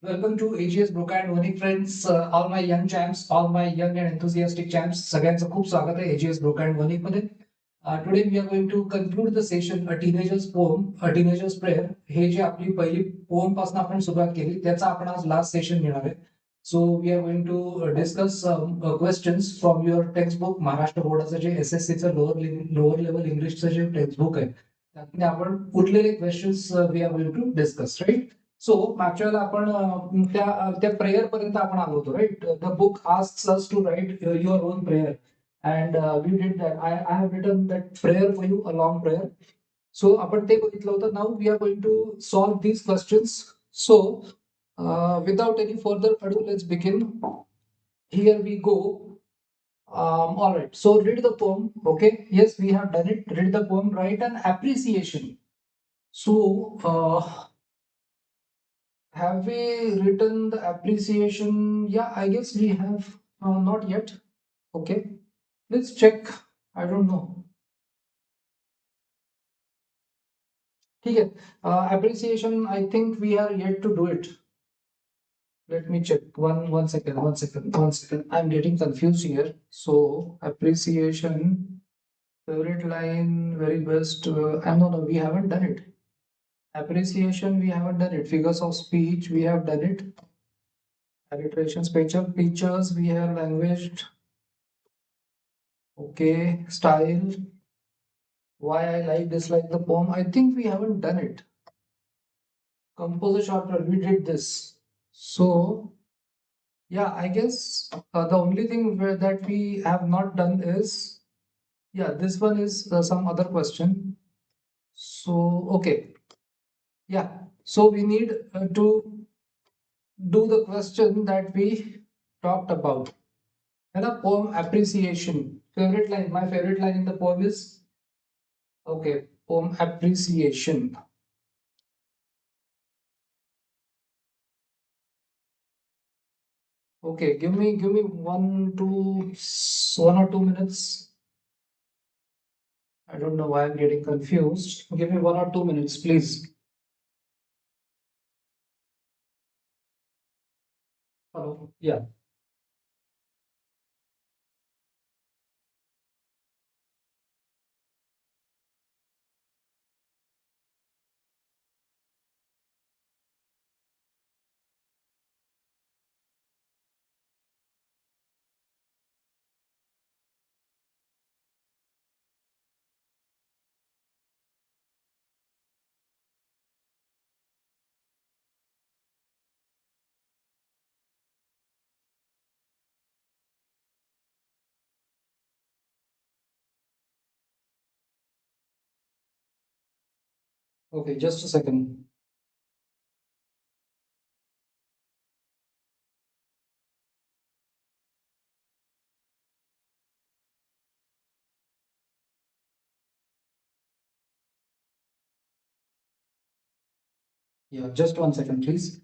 Welcome to AGS Broca and Vani friends, all my young champs, all my young and enthusiastic champs. सगळ्यांचं खूप स्वागत आहे AGS Broca and Vani मध्ये. Today we are going to conclude the session A Teenager's Poem, A Teenager's Prayer. हे जे आपली पहिली पोम पासून आपण सुरुवात केली त्याचा आपण आज लास्ट सेशन घेणार आहे. So we are going to discuss questions from your textbook. Maharashtra बोर्डाचं जे SSC चं लोअर लेवल इंग्लिशचं जे टेक्स्टबुक आहे त्यातले आपण उरलेले questions we are going to discuss, right? So मागच्या वेळेला आपण त्या प्रेयर पर्यंत आपण आलो होतो, right? The book asks us to write your own prayer and we did that. I have written that prayer for you, a long prayer. So आपण ते बघितलं होतं. Now we are going to solve these questions. So without any further ado, let's begin. Here we go. All right. So read the poem. Okay. Yes, we have done it. Read the poem. Write an appreciation. So, have we written the appreciation? Yeah, I guess we have. Not yet. Okay. Let's check. I don't know. Okay. Appreciation. I think we are yet to do it. Let me check. One second. One second. One second. I'm getting confused here. So appreciation. Favorite line. Very best. No, we haven't done it. Appreciation. We haven't done it. Figures of speech. We have done it. Alliteration, special features, we have language. Okay, style. Why I like, dislike the poem. I think we haven't done it. Compose a short prayer, we did this. So, yeah, I guess the only thing that we have not done is, yeah, this one is some other question. So, okay. Yeah, so we need to do the question that we talked about. And a poem appreciation. Favorite line. My favorite line in the poem is, okay, poem appreciation. Okay, give me 1 or 2 minutes. I don't know why I'm getting confused. Give me 1 or 2 minutes, please. Hello. Yeah. Okay, just a second. Yeah, just 1 second, please.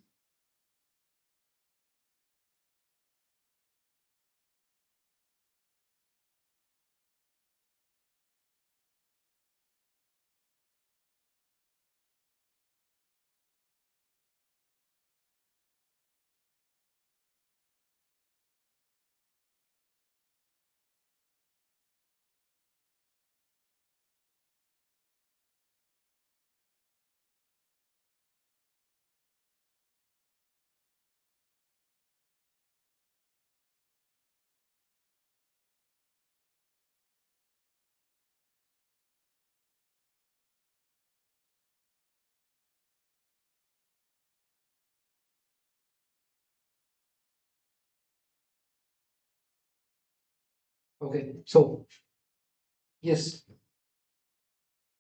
Okay, so yes,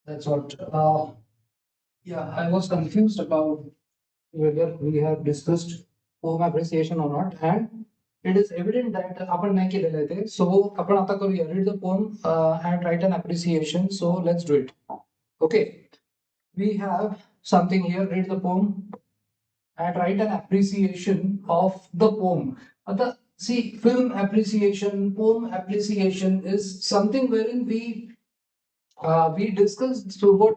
that's what. Yeah, I was confused about whether we have discussed poem appreciation or not, and it is evident that आपण नाही केलेलं आहे ते. So आपण आता करूया. Read the poem and write an appreciation. So let's do it. Okay, we have something here. Read the poem and write an appreciation of the poem. आता see, film appreciation, poem appreciation is something wherein we discussed so what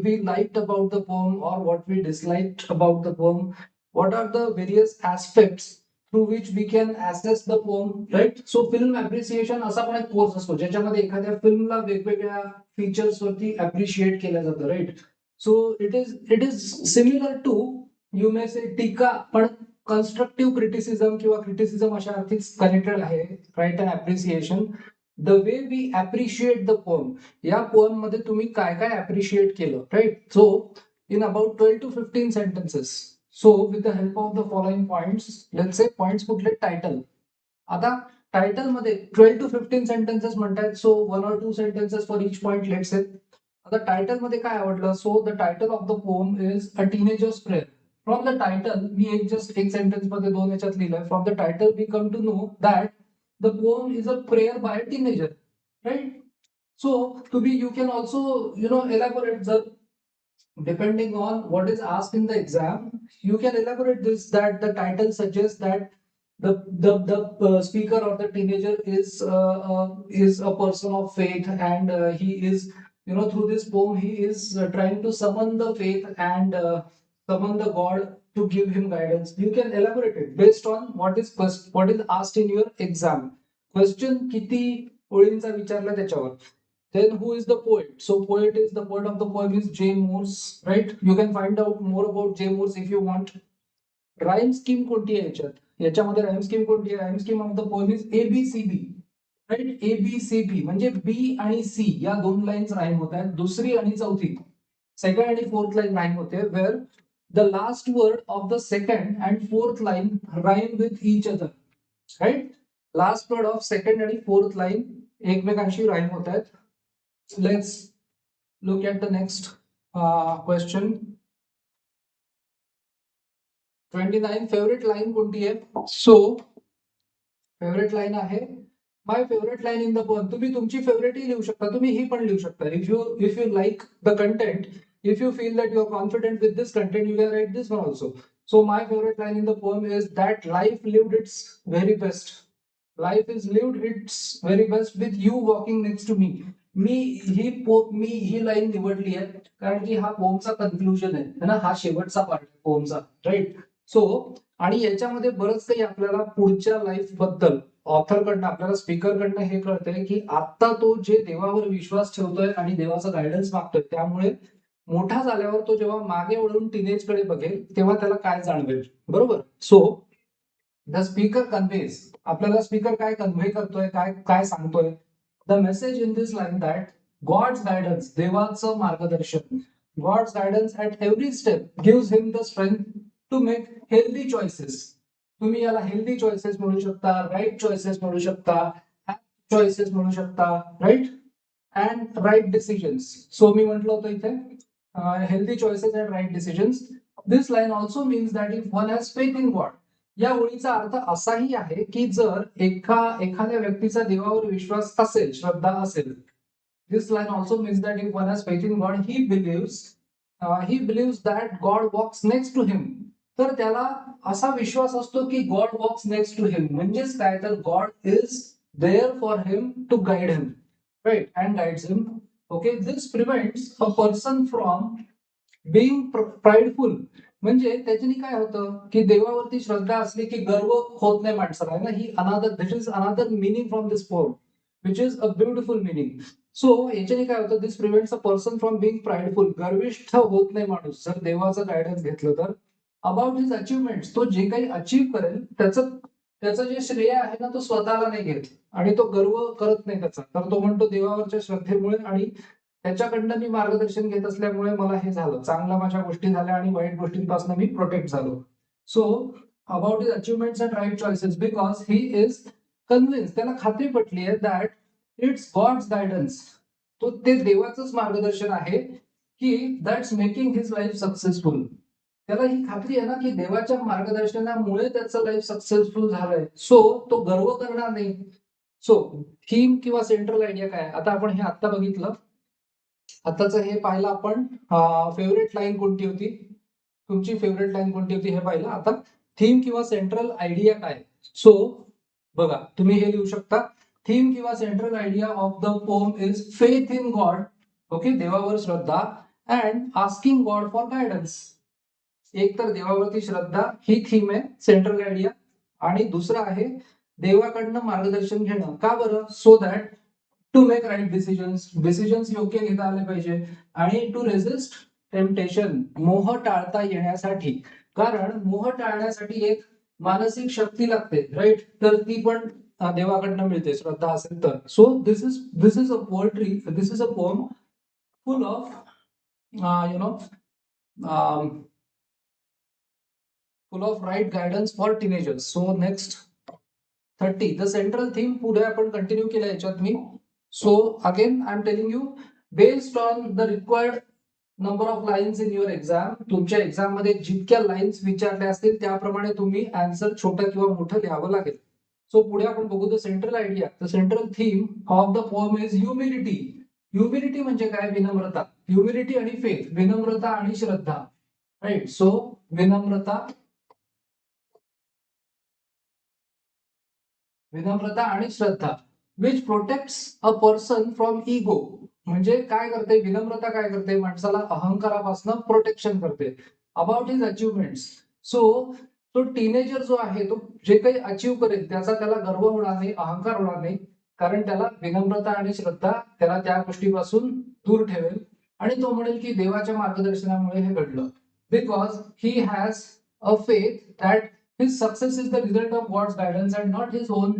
we liked about the poem or what we disliked about the poem. what are the various aspects through which we can assess the poem, right? So film appreciation असा पण एक course असतो ज्याच्यामध्ये एखाद्या फिल्मला वेगवेगळ्या features वरती appreciate केलं जातं, right? So it is similar to you may say टीका, पण कन्स्ट्रक्टिव्ह क्रिटिसिझम किंवा क्रिटिसिझम अशा अर्थीच कनेक्टेड आहे, right? And appreciation, the way we appreciate the poem, या पोएम मध्ये तुम्ही काय काय अप्रिशिएट केलं, right? So in about 12 to 15 sentences. So with the help of the following points, let's say points कुठले, टायटल. आता टायटल मध्ये 12 to 15 सेंटेन्सेस म्हणतात, so 1 or 2 sentences for each point, let's say. आता टायटल मध्ये काय आवडलं? So the title of the poem is a teenager's prayer. From the title, मी एक सेंटेन्स मध्ये दोन याच्यात लिहिलंय. From the title we come to know that the poem is a prayer by a teenager, right? So तुम्ही you can also elaborate, जर depending on what is asked in the exam, you can elaborate this, that the title suggests that the speaker or the teenager is a person of faith, and he is, through this poem he is trying to summon the faith and summon the god to give him guidance. You can elaborate it based on what is asked in your exam. Question किती ओळींचा विचारला त्याच्यावर. Then who is the poet? So the poet of the poem is J. Morse, right? You can find out more about J. Morse if you want. Rhyme scheme कोणती आहे याच्यात? याच्यामध्ये rhyme scheme कोणती आहे? Rhyme scheme of the poem is ABCB, right? ABCB म्हणजे B आणि C या दोन लाईन्स राईम होत आहेत. दुसरी आणि चौथी, सेकंड आणि फोर्थ लाईन राईम होते, where the last word of the second and fourth line rhyme with each other, right? Last word of second आणि fourth line एकमेकांशी राईम होत आहेत. Let's look at the next question. 29. Favourite line कोणती आहे? So favourite line आहे, my favourite line in the poem. तुम्ही तुमची फेवरेटही लिहू शकता, तुम्ही ही पण लिहू शकता. If you like the content, if you feel that you are confident with this content, you can write this one also. So my favorite line in the poem is that life lived its very best. Life is lived its very best with you walking next to me. Me he line निवडली आहे कारण की हा पोमचा conclusion आहे ना, हा शेवटचा part आहे पोमचा, राईट? सो आणि याच्यामध्ये बरंच काही आपल्याला पुढच्या लाईफ बद्दल ऑथर कडनं, आपल्याला स्पीकर कडनं हे कळतंय की आता तो जे देवावर विश्वास ठेवतोय आणि देवाचा गायडन्स मागतोय, त्यामुळे मोठा झाल्यावर तो जेव्हा मागे वळून टीनेज कडे बघेल तेव्हा त्याला काय जाणवेल, बरोबर? सो द स्पीकर कन्व्हेज, आपल्याला स्पीकर काय कन्व्हे करतोय, काय काय सांगतोय? The message in this line that God's guidance, देवाचं मार्गदर्शन, God's guidance at every step gives him the strength to make healthy choices. तुम्ही याला हेल्दी चॉईसेस म्हणू शकता, राईट चॉईसेस म्हणू शकता, चॉईसेस म्हणू शकता, right? And right decisions. So मी म्हटलं होतं इथे healthy choices and right decisions. This line also means that if one has faith in God, या ओळीचा अर्थ असाही आहे की जर एखाद्या व्यक्तीचा देवावर विश्वास असेल, श्रद्धा असेल. This line also means that if one has faith in God, he believes that God walks next to him. तर त्याला असा विश्वास असतो की God walks next to him, म्हणजेच काय, तर God is there for him to guide him, right? And guides him. Okay, this prevents a person from being prideful. म्हणजे त्याच्याने काय होतं की देवावरती श्रद्धा असली की गर्व होत नाही माणसाला, आहे ना? ही this is another meaning from this poem, which is a beautiful meaning. So याच्याने काय होतं, this prevents a person from being prideful. गर्विष्ठ होत नाही माणूस जर देवाचं गायडन्स घेतलं तर. अबाउट हिज अचिव्हमेंट, तो जे काही अचीव्ह करेल त्याचं जे श्रेय आहे ना, तो स्वतःला नाही घेत आणि तो गर्व करत नाही त्याचा. तर तो म्हणतो देवावरच्या श्रद्धेमुळे आणि त्याच्याकडनं मी मार्गदर्शन घेत असल्यामुळे मला हे झालं, चांगल्या माझ्या गोष्टी झाल्या आणि वाईट गोष्टींपासून मी प्रोटेक्ट झालो. So about his achievements and right choices, because he is convince, त्याला खात्री पटली आहे दॅट इट्स गॉड्स गायडन्स, तो ते देवाचंच मार्गदर्शन आहे की that's making his life successful. त्याला ही खात्री आहे ना की देवाच्या मार्गदर्शनामुळे त्याचं लाईफ सक्सेसफुल झालंय, सो तो गर्व करणार नाही. सो थीम किंवा सेंट्रल आयडिया काय, आता आपण हे आता बघितलं. आताच हे पाहिलं आपण, फेवरेट लाईन कोणती होती, तुमची फेवरेट लाईन कोणती होती हे पाहिलं. आता थीम किंवा सेंट्रल आयडिया काय. सो बघा, तुम्ही हे लिहू शकता, थीम किंवा central idea of the poem is faith in God. Okay, देवावर श्रद्धा, and asking God for guidance. एक तर देवावरती श्रद्धा ही थीम आहे, सेंट्रल आयडिया, आणि दुसरा आहे देवाकडनं मार्गदर्शन घेणं. का बरं? So that to make right decisions योग्य घेता आले पाहिजे, आणि टू रेझिस्ट टेम्पटेशन, मोह टाळता येण्यासाठी. कारण मोह टाळण्यासाठी एक मानसिक शक्ती लागते, राईट? तर ती पण देवाकडनं मिळते श्रद्धा असेल तर. So this is a poetry, this is a poem full of you know full of right guidance for teenagers. So next 30, the central theme पुढे आपण कंटिन्यू केलं याच्यात मी. So again I'm telling you, based on the required number of lines in your exam, तुमच्या exam मध्ये जितक्या lines विचारल्या असतील त्याप्रमाणे तुम्ही आन्सर छोटं किंवा मोठं लिहावं लागेल. सो पुढे आपण बघू the central idea, the central theme of the poem is humility. Humility म्हणजे काय? विनम्रता. ह्युमिलिटी आणि फेथ, विनम्रता आणि श्रद्धा, राईट? सो विनम्रता आणि श्रद्धा, which protects a person from ego. म्हणजे काय करते विनम्रता? काय करते? माणसाला अहंकारापासून प्रोटेक्शन करते, अबाउट हिज अचिव्हमेंट्स. सो तो टीनेजर जो आहे तो जे काही अचीव करेल त्याचा त्याला गर्व होणार नाही, अहंकार होणार नाही, कारण त्याला विनम्रता आणि श्रद्धा त्याला त्या गोष्टीपासून दूर ठेवेल. आणि तो म्हणेल की देवाच्या मार्गदर्शनामुळे हे घडलं, because he has a faith that his success is the result of God's guidance and not his own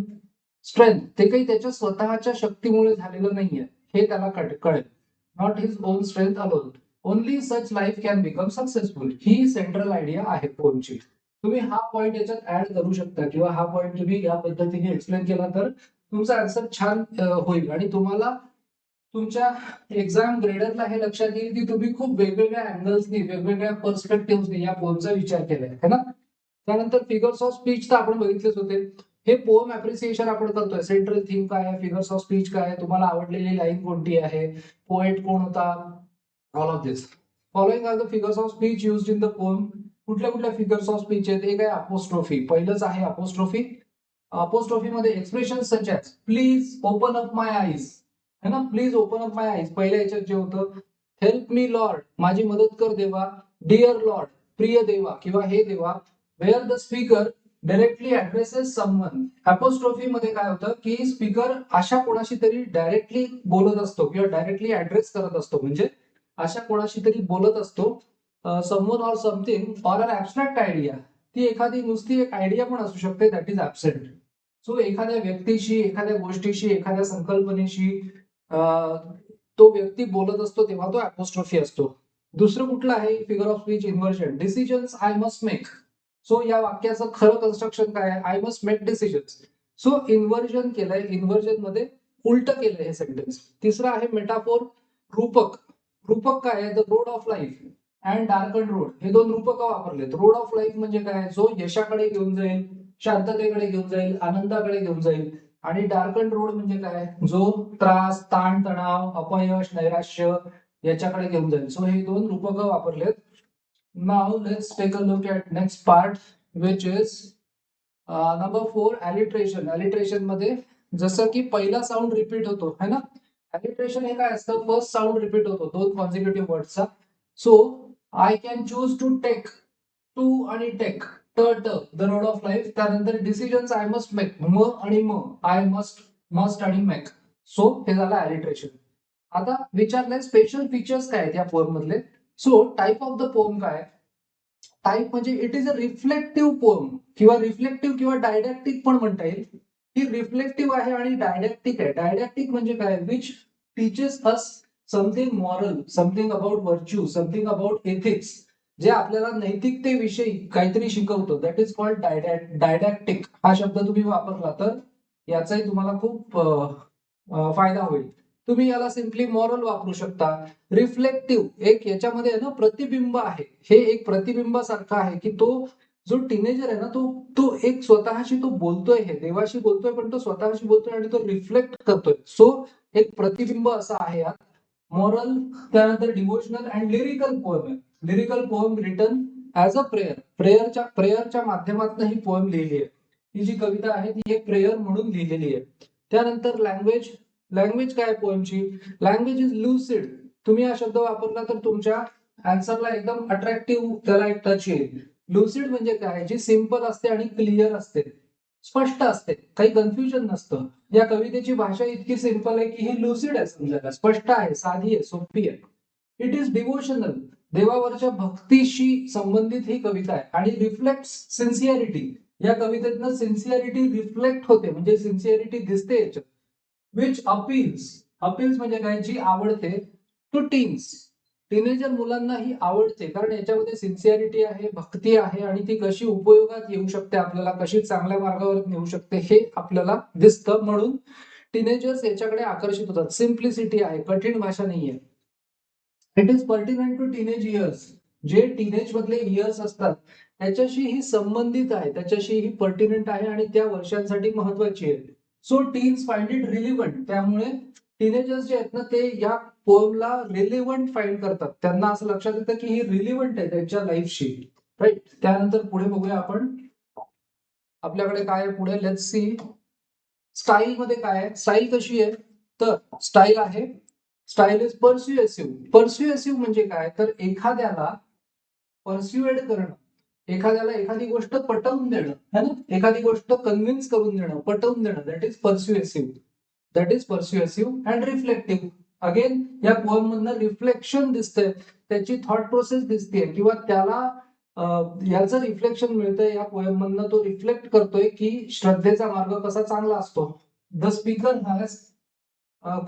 strength. ते काही त्याच्या स्वतःच्या शक्तीमुळे झालेलं नाहीये, हे त्याला कळेल. Not his on strength alone, only such life can become successful. He central idea आहे पोएमची. तुम्ही हा पॉइंट याच्यात ऍड करू शकता, किंवा हा पॉइंट तुम्ही या पद्धतीने एक्सप्लेन केला तर तुमचा आन्सर छान होईल, आणि तुम्हाला तुमच्या एक्झाम ग्रेडरला हे लक्षात येईल की तुम्ही खूप वेगवेगळ्या अँगल्सनी, वेगवेगळ्या पर्स्पेक्टिव्हनी या पोएमचा विचार केलाय, है ना? त्यानंतर फिगर्स ऑफ स्पीच तर आपण बघितलेच होते. हे पोएम अप्रिसिएशन आपण करतोय. सेंट्रल थीम काय आहे, फिगर्स ऑफ स्पीच काय आहे, तुम्हाला आवडलेली लाईन कोणती आहे, पोएट कोण होता, all of this. Following are the figures of speech used in the poem. कुठल्या कुठल्या फिगर्स ऑफ स्पीच आहेत? एक आहे अपोस्ट्रोफी, पहिलंच आहे अपोस्ट्रोफी. अपोस्ट्रोफी मध्ये expression such as please open up my eyes, है ना? Please open up my eyes पहिल्या याच्यात जे होतं, हेल्प मी लॉर्ड, माझी मदत कर देवा, डिअर लॉर्ड, प्रिय देवा किंवा हे देवा, where the speaker directly addresses someone. Apostrophe मध्ये काय होतं की स्पीकर अशा कोणाशी तरी डायरेक्टली बोलत असतो किंवा डायरेक्टली ऍड्रेस करत असतो, म्हणजे अशा कोणाशी तरी बोलत असतो. Someone or something or an abstract idea, ती एखादी नुसती एक आयडिया पण असू शकते, दॅट इज ऍबसेंट. सो एखाद्या व्यक्तीशी, एखाद्या गोष्टीशी, एखाद्या संकल्पनेशी तो व्यक्ती बोलत असतो तेव्हा तो अपोस्ट्रोफी असतो. दुसरं कुठलं आहे figure of speech? Inversion, decisions I must make. So या वाक्याचं खरं कन्स्ट्रक्शन काय आहे? I must make decisions. So inversion केलंय, इन्व्हर्जन मध्ये उलट केलंय हे सेंटेन्स. तिसरं आहे मेटाफोर, रूपक. रूपक काय आहे? The road of life and darken road, हे दोन रूपक वापरलेत. रोड ऑफ लाईफ म्हणजे काय? जो यशाकडे घेऊन जाईल, शांततेकडे घेऊन जाईल, आनंदाकडे घेऊन जाईल. आणि डार्कन रोड म्हणजे काय? जो त्रास, ताण तणाव, अपयश, नैराश्य याच्याकडे घेऊन जाईल. सो हे दोन रूपक वापरलेत. Now let's take a look at next part, which is number 4, alliteration. Alliteration मध्ये जसं की पहिला साऊंड रिपीट होतो, है ना? alliteration हे काय असतं? फर्स्ट साऊंड रिपीट होतो दोन कॉन्झिक्युटिव्ह वर्डचा. So I can choose to take, to आणि take, the road of life. त्यानंतर डिसिजन्स आय मस्ट मेक, म आणि म, आय मस्ट आणि मेक. सो हे झालं alliteration. आता विचारलंय स्पेशल फीचर्स काय आहेत या पोएम मधले. So type of the poem काय? टाइप म्हणजे it is a reflective poem, किंवा रिफ्लेक्टिव्ह किंवा डायडॅक्टिक पण म्हणता येईल. ही रिफ्लेक्टिव्ह आहे आणि डायडॅक्टिक आहे. डायडॅक्टिक म्हणजे काय? Which teaches us something moral, something about virtue, something about ethics, जे आपल्याला नैतिकतेविषयी काहीतरी शिकवतं. That is called didactic. हा शब्द तुम्ही वापरला तर याचाही तुम्हाला खूप फायदा होईल. तुम्ही याला सिम्पली मॉरल वापरू शकता. रिफ्लेक्टिव्ह एक याच्यामध्ये आहे ना प्रतिबिंब आहे, हे एक प्रतिबिंबासारखं आहे की तो जो टीनेजर आहे ना तो एक स्वतःशी तो बोलतोय, हे देवाशी बोलतोय, पण तो स्वतःशी बोलतोय आणि तो रिफ्लेक्ट करतोय. सो एक प्रतिबिंब असं आहे यात. मॉरल, त्यानंतर डिव्होशनल अँड लिरिकल पोएम आहे. Lyrical poem written as a prayer, प्रेयरच्या माध्यमातून ही पोएम लिहिली आहे. ही जी कविता आहे ती एक प्रेयर म्हणून लिहिलेली आहे. त्यानंतर लँग्वेज काय पोएमची? Language is lucid. तुम्ही हा शब्द वापरला तर तुमच्या आन्सरला एकदम अट्रॅक्टिव्ह त्याला एक टच येईल. लुसिड म्हणजे काय, जी सिंपल असते आणि क्लिअर असते, स्पष्ट असते, काही कन्फ्युजन नसतं. या कवितेची भाषा इतकी सिंपल आहे की ही लुसिड आहे, समजायला स्पष्ट आहे, साधी आहे, सोपी आहे. इट इज डिवोशनल, देवावरच्या भक्तीशी संबंधित ही कविता आहे आणि रिफ्लेक्ट सिन्सिअरिटी. या कवितेतनं सिन्सिअरिटी रिफ्लेक्ट होते, म्हणजे सिन्सिअरिटी दिसते याच्यात. विच अपील्स म्हणजे काय, जी आवडते टू टीन्स, टीनेजर मुलांना ही आवडते, कारण याच्यामध्ये सिन्सिअरिटी आहे, भक्ती आहे आणि ती कशी उपयोगात येऊ शकते, आपल्याला कशी चांगल्या मार्गावर नेऊ शकते हे आपल्याला दिसतं. म्हणून टीनेजर्स याच्याकडे आकर्षित होतात. सिम्प्लिसिटी आहे, कठीण भाषा नाहीये. It is pertinent to teenage years, जे टीनेज मधले इयर्स असतात त्याच्याशी ही संबंधित आहे, त्याच्याशी ही पर्टिनंट आहे आणि त्या वर्षांसाठी महत्वाची आहे. So teens find it relevant, त्यामुळे टीनेजर्स जे आहेत ना ते या पोएमला रिलिव्हंट फाइंड करतात. त्यांना असं लक्षात येतं की ही रिलिव्हंट आहे त्यांच्या लाईफशी, राईट. त्यानंतर पुढे बघूया आपण, आपल्याकडे काय आहे पुढे, लेट्स सी. स्टाईल मध्ये काय आहे, स्टाईल कशी आहे, तर स्टाईल आहे, स्टाईल इज परस्युएसिव्ह. परस्युएसिव्ह म्हणजे काय, तर एखाद्याला परस्युएड करणं, एखाद्याला एखादी गोष्ट पटवून देणं, है ना, एखादी गोष्ट कन्व्हिन्स करून देणं, पटवून देणं, that is persuasive. That is persuasive and reflective. Again या पोएम मधनं रिफ्लेक्शन दिसतंय, त्याची थॉट प्रोसेस दिसते किंवा त्याला याचं रिफ्लेक्शन मिळतंय या पोएम मधनं. तो रिफ्लेक्ट करतोय की श्रद्धेचा मार्ग कसा चांगला असतो. The speaker has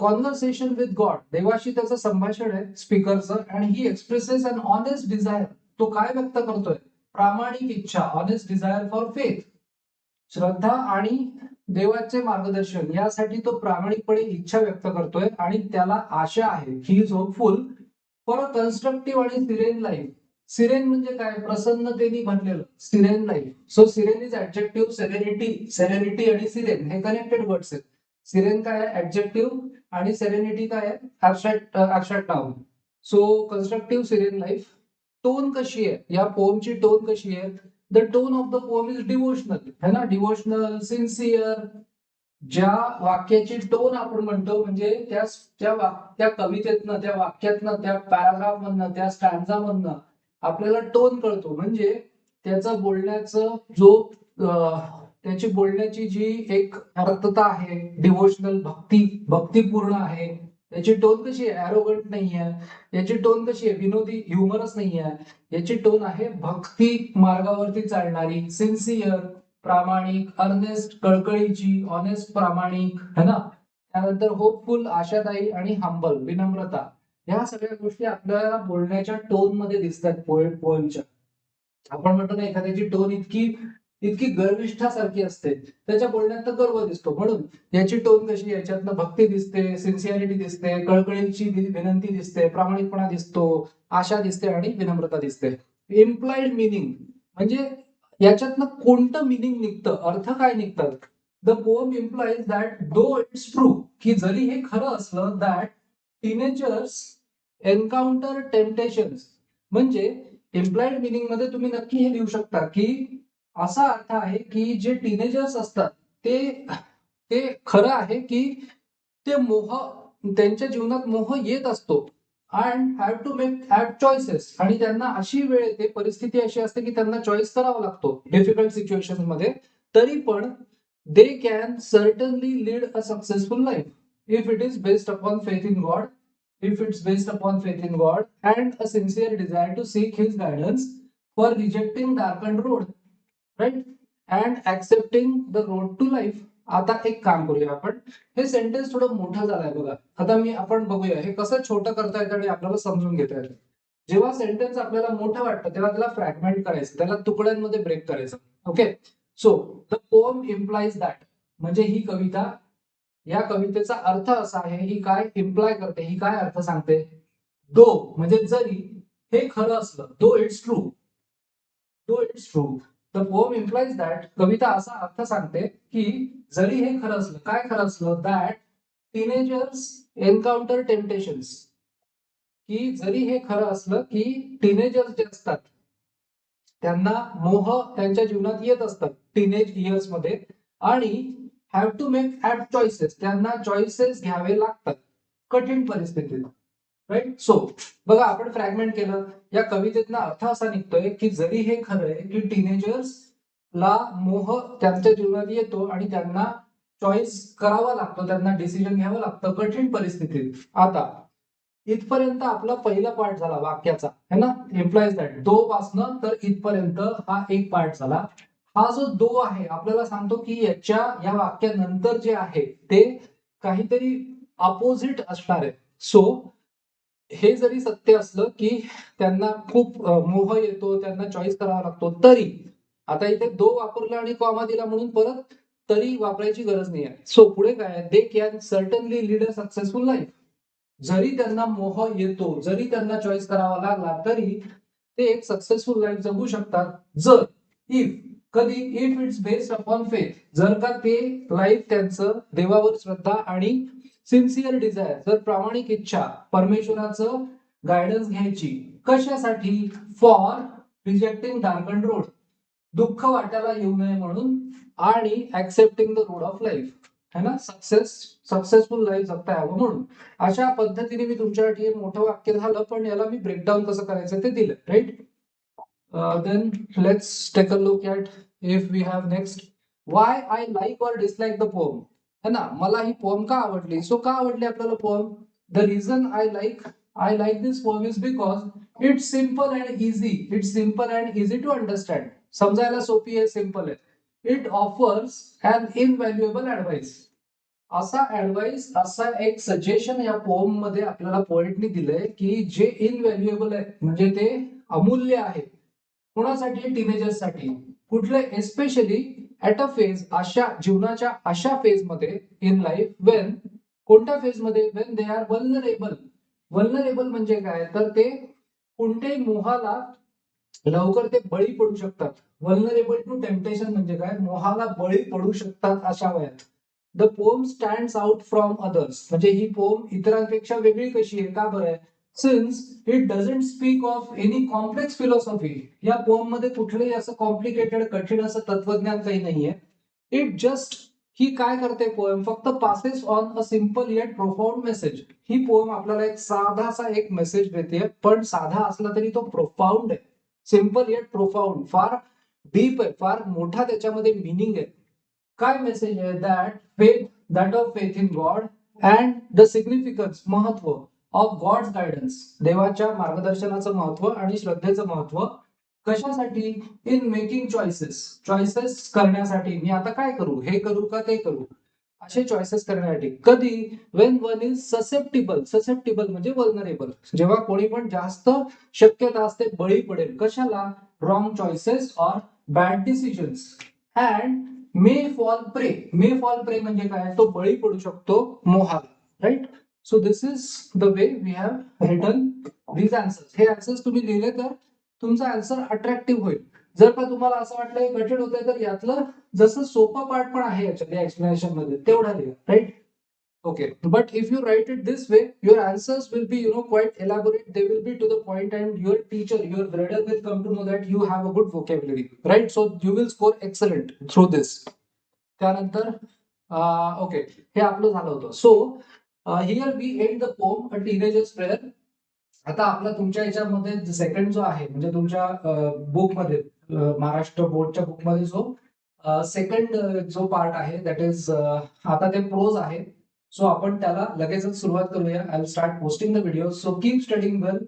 conversation with God, देवाशी त्याचं संभाषण आहे स्पीकरचं, आणि ही एक्सप्रेसेस अन ऑनेस्ट डिझायर. तो काय व्यक्त करतोय, प्रामाणिक इच्छा, ऑनेस्ट डिझायर फॉर फेथ, श्रद्धा आणि देवाचे मार्गदर्शन यासाठी तो प्रामाणिकपणे इच्छा व्यक्त करतोय आणि त्याला आशा आहे. He is hopeful for a constructive आणि सिरेन लाईफ. सिरेन म्हणजे काय, प्रसन्नतेने भरलेलं, siren life. So siren is adjective, serenity आणि सिरेन हे कनेक्टेड वर्ड्स आहेत. सिरेन काय आहे, ऍडजेक्टिव्ह, आणि सेरेनिटी काय आहे, abstract noun. So constructive siren life. Tone कशी आहे, या पोमची टोन कशी आहे, the tone of the poem is devotional, है ना, डिवोशनल, सिन्सिअर. ज्या वाक्याची टोन आपण म्हणतो, म्हणजे त्या कवितेतनं, त्या वाक्यातनं, त्या पॅराग्राफ मधनं, त्या स्टॅन्झा मधनं आपल्याला टोन कळतो, म्हणजे त्याचा बोलण्याचं जो त्याची बोलण्याची जी एक अर्थता आहे, डिवोशनल, भक्तिपूर्ण आहे. त्याची टोन कशी आहे, ॲरोगंट नाहीये. याची टोन कशी आहे, विनोदी, ह्युमरस नाहीये. याची टोन आहे भक्ती मार्गावरती चालणारी, सिन्सिअर, प्रामाणिक, अर्नेस्ट, कळकळीची, ऑनेस्ट, प्रामाणिक, है ना. त्यानंतर होपफुल, आशादायी, आणि हंबल, विनम्रता. ह्या सगळ्या गोष्टी आपल्याला बोलण्याच्या टोन मध्ये दिसतात पोएमच्या. आपण म्हणतो ना, एखाद्याची टोन इतकी इतकी गर्विष्ठासारखी असते, त्याच्या बोलण्यात तर गर्व दिसतो. म्हणून याची टोन कशी, याच्यातनं भक्ती दिसते, सिन्सिअरिटी दिसते, कळकळीची विनंती दिसते, प्रामाणिकपणा दिसतो, आशा दिसते आणि विनम्रता दिसते. इम्प्लाइड मिनिंग म्हणजे याच्यातनं कोणतं मिनिंग निघतं, अर्थ काय निघतात. The poem implies that though it's true, की जरी हे खरं असलं, दॅट टीनेजर्स एन्काउंटर टेम्पटेशन्स. म्हणजे इम्प्लाइड मिनिंग मध्ये तुम्ही नक्की हे लिहू शकता की असा अर्थ आहे की जे टीनेजर्स असतात ते ते खरं आहे की ते मोह, त्यांच्या जीवनात मोह येत असतो, and have to have choices, आणि त्यांना अशी वेळ येते, परिस्थिती अशी असते की त्यांना चॉईस करावा लागतो डिफिकल्ट सिच्युएशन मध्ये. तरी पण they can certainly lead a successful life if it is based upon faith in God, if it's based upon faith in God and a sincere desire to seek His guidance for rejecting darkened road, right, and accepting the road to life. आता एक काम करूया आपण, हे sentence थोडं मोठं झालंय बघा. आता आपण बघूया हे कसं छोटं करता येतं आणि आपल्याला समजून घेता येतं. जेव्हा सेंटेन्स आपल्याला मोठं वाटतं तेव्हा त्याला फ्रॅगमेंट करायचं, त्याला तुकड्यांमध्ये ब्रेक करायचं. Okay, so the poem implies that म्हणजे ही कविता, या कवितेचा अर्थ असा आहे, ही काय इम्प्लाय करते, ही काय अर्थ सांगते. दो म्हणजे जरी हे खरं असलं, though it's true, though it's true, the poem implies that, कविता असा अर्थ सांगते की जरी हे खरं असलं, काय खरं असलं, दॅट टीनेजर्स एन्काउंटर टेम्पटेशन्स, की जरी हे खरं असलं की टीनेजर्स जे असतात त्यांना मोह त्यांच्या जीवनात येत असतात टीनेज इयर्स मध्ये, आणि have to make apt choices, त्यांना चॉईसेस घ्यावे लागतात कठीण परिस्थितीत, राईट. सो बघा, आपण फ्रॅगमेंट केलं. या कवितेतला अर्थ असा निघतोय की जरी हे खरं आहे की टीनेजर्स ला मोह त्यांच्या जीवनात येतो आणि त्यांना चॉईस करावा लागतो, त्यांना डिसिजन घ्यावं लागतं कठीण परिस्थितीत. आता इथपर्यंत आपला पहिला पार्ट झाला वाक्याचा, है ना, इम्प्लाइज दॅट. दो पासनं तर इथपर्यंत हा एक पार्ट झाला. हा जो दो आहे आपल्याला सांगतो की या वाक्यानंतर जे आहे ते काहीतरी अपोजिट असणार आहे. सो हे जरी सत्य असलं की त्यांना खूप मोह येतो, त्यांना चॉईस करावा लागतो, तरी आता इथे दो वापरला आणि कॉमा दिला म्हणून परत तरी वापरायची गरज नाही आहे. सो पुढे काय, they can certainly lead a successful life. जरी त्यांना मोह येतो, जरी त्यांना चॉईस करावा लागला, तरी ते एक सक्सेसफुल लाईफ जगू शकतात. जर इफ कधी if it's based upon faith, जर का ते लाईफ त्यांचं देवावर श्रद्धा आणि सिन्सिअर डिझायर, जर प्रामाणिक इच्छा परमेश्वराचं गायडन्स घ्यायची. कशासाठी? फॉर रिजेक्टिंग डार्कन रोड, दुःख वाट्याला येऊ नये म्हणून, आणि accepting the road of life, है ना, सक्सेसफुल लाईफ जगता यावं म्हणून. अशा पद्धतीने मी तुमच्यासाठी एक मोठं वाक्य झालं, पण याला मी ब्रेकडाऊन कसं करायचं ते दिलं. Right. Then let's take a look at if we have next why I like or dislike the poem. है ना, मला ही पोएम का आवडली. सो का आवडली आपल्याला poem? The reason I like this poem is because it's simple and easy. It's simple and easy to understand. समजायला सोपी आहे, सिम्पल आहे. It offers an invaluable advice. असा ऍडवाइस, असा एक सजेशन या पोएम मध्ये आपल्याला पोएटने दिलंय की जे इनव्हॅल्युएबल आहे, म्हणजे ते अमूल्य आहे. कोणासाठी? टीनेजर्ससाठी. कुठले? एस्पेशली ऍट अ फेज, अशा जीवनाच्या अशा फेज मध्ये इन लाईफ, वेन, कोणत्या फेज मध्ये? When they are vulnerable. Vulnerable म्हणजे काय, तर ते कोणत्याही मोहाला लवकर ते बळी पडू शकतात. वल्नरेबल टू टेम्पटेशन म्हणजे काय, मोहाला बळी पडू शकतात अशा वयात. The poem stands out from others, म्हणजे ही पोएम इतरांपेक्षा वेगळी कशी आहे, का बरं? Since it doesn't speak of any complex philosophy. या पोएम मध्ये कुठलंही असं कॉम्प्लिकेटेड, कठीण असं तत्वज्ञान काही नाहीये. इट जस्ट, ही काय करते पोएम, फक्त passes on a simple eight profound message. He poem आपल्याला एक साधासा एक मेसेज देते, पण साधा असला तरी तो प्रोफाउंड आहे. सिम्पल येट प्रोफाउंड, फार डीप आहे, फार मोठा त्याच्यामध्ये मिनिंग आहे. काय मेसेज आहे? That of faith in God and the significance, महत्व ऑफ गॉड्स गायडन्स, देवाच्या मार्गदर्शनाचं महत्व आणि श्रद्धेचं महत्व. कशासाठी? इन मेकिंग चॉईसेस करण्यासाठी. मी आता काय करू, हे करू का ते करू, असे चॉईसेस करण्यासाठी. कधी? वेन वन इज ससेप्टिबल म्हणजे वल्नरेबल, जेव्हा कोणी पण जास्त शक्यता असते बळी पडेल. कशाला? Wrong choices or bad decisions. And may fall prey म्हणजे काय, तो बळी पडू शकतो मोहाला. Right. So this is the way we have written these answers. हे आन्सर्स तुम्ही लिहिले तर तुमचा आन्सर अट्रॅक्टिव्ह होईल. जर का तुम्हाला असं वाटलंय कठीण होतंय, तर यातलं जसं सोपं पार्ट पण आहे याच्यात एक्सप्लेनेशन मध्ये, तेवढा लिहा. Right. Okay, but if you write it this way, your answers will be, quite elaborate. They will be to the point, and your teacher, your grader will come to know that you have a good vocabulary, right? So you will score excellent through this. त्यानंतर okay, हे आपलं झालं होतं. So here we end the poem a teenager's prayer. आता आपला तुमच्या याच्यामध्ये second जो आहे, म्हणजे तुमच्या बुकमध्ये, महाराष्ट्र बोर्डच्या बुकमध्ये जो सेकंड जो पार्ट आहे, दॅट इज आता ते प्रोज आहे. सो आपण त्याला लगेचच सुरुवात करूया. I will start posting the video. So keep studying well,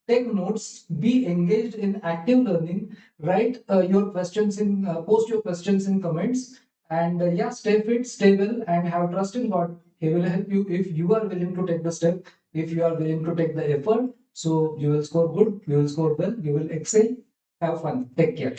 take notes, be engaged in active learning, write your questions in, post your questions in comments, and stay fit, stay well, and have trust in God. He will help you if you are willing to take the step, if you are willing to take the effort. So you will score good, you will score well, you will excel. Have fun. Take care.